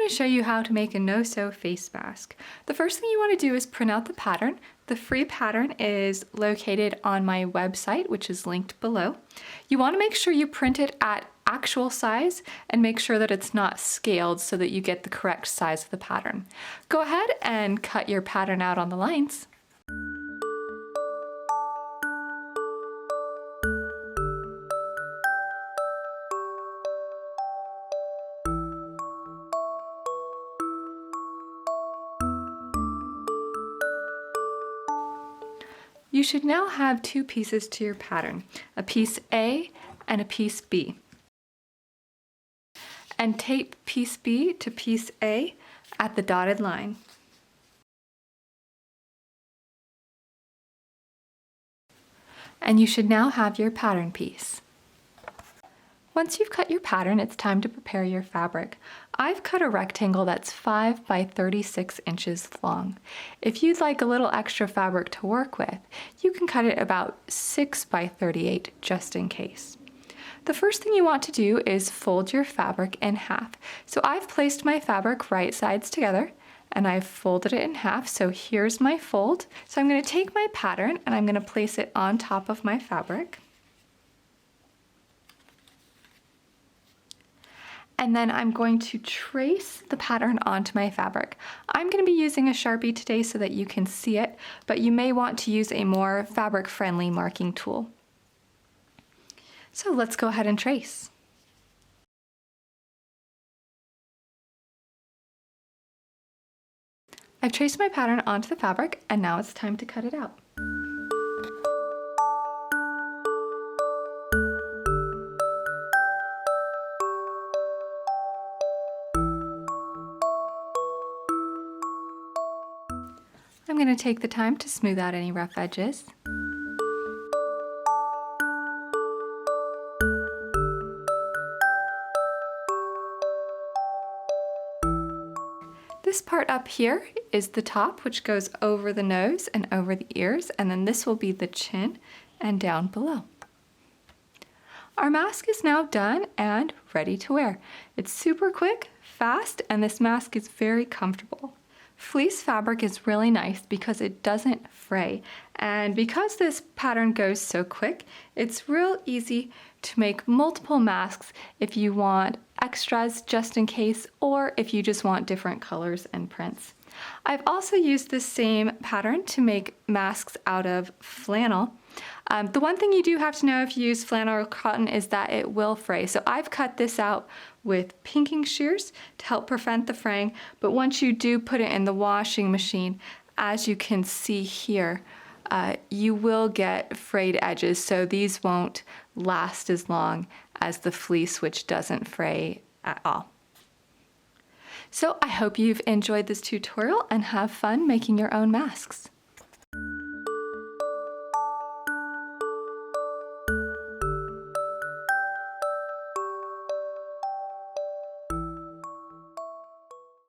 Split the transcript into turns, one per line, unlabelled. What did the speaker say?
going to show you how to make a no-sew face mask. The first thing you want to do is print out the pattern. The free pattern is located on my website, which is linked below. You want to make sure you print it at actual size and make sure that it's not scaled so that you get the correct size of the pattern. Go ahead and cut your pattern out on the lines. You should now have two pieces to your pattern, a piece A and a piece B. And tape piece B to piece A at the dotted line. And you should now have your pattern piece. Once you've cut your pattern, it's time to prepare your fabric. I've cut a rectangle that's 5 by 36 inches long. If you'd like a little extra fabric to work with, you can cut it about 6 by 38 just in case. The first thing you want to do is fold your fabric in half. So I've placed my fabric right sides together and I've folded it in half. So here's my fold. So I'm going to take my pattern and I'm going to place it on top of my fabric. And then I'm going to trace the pattern onto my fabric. I'm going to be using a Sharpie today so that you can see it, but you may want to use a more fabric-friendly marking tool. So let's go ahead and trace. I've traced my pattern onto the fabric, and now it's time to cut it out. I'm going to take the time to smooth out any rough edges. This part up here is the top, which goes over the nose and over the ears, and then this will be the chin and down below. Our mask is now done and ready to wear. It's super quick, fast, and this mask is very comfortable. Fleece fabric is really nice because it doesn't fray, and because this pattern goes so quick, it's real easy to make multiple masks if you want extras just in case, or if you just want different colors and prints. I've also used this same pattern to make masks out of flannel. The one thing you do have to know if you use flannel or cotton is that it will fray. So I've cut this out with pinking shears to help prevent the fraying, but once you do put it in the washing machine, as you can see here, you will get frayed edges, so these won't last as long as the fleece, which doesn't fray at all. So I hope you've enjoyed this tutorial and have fun making your own masks.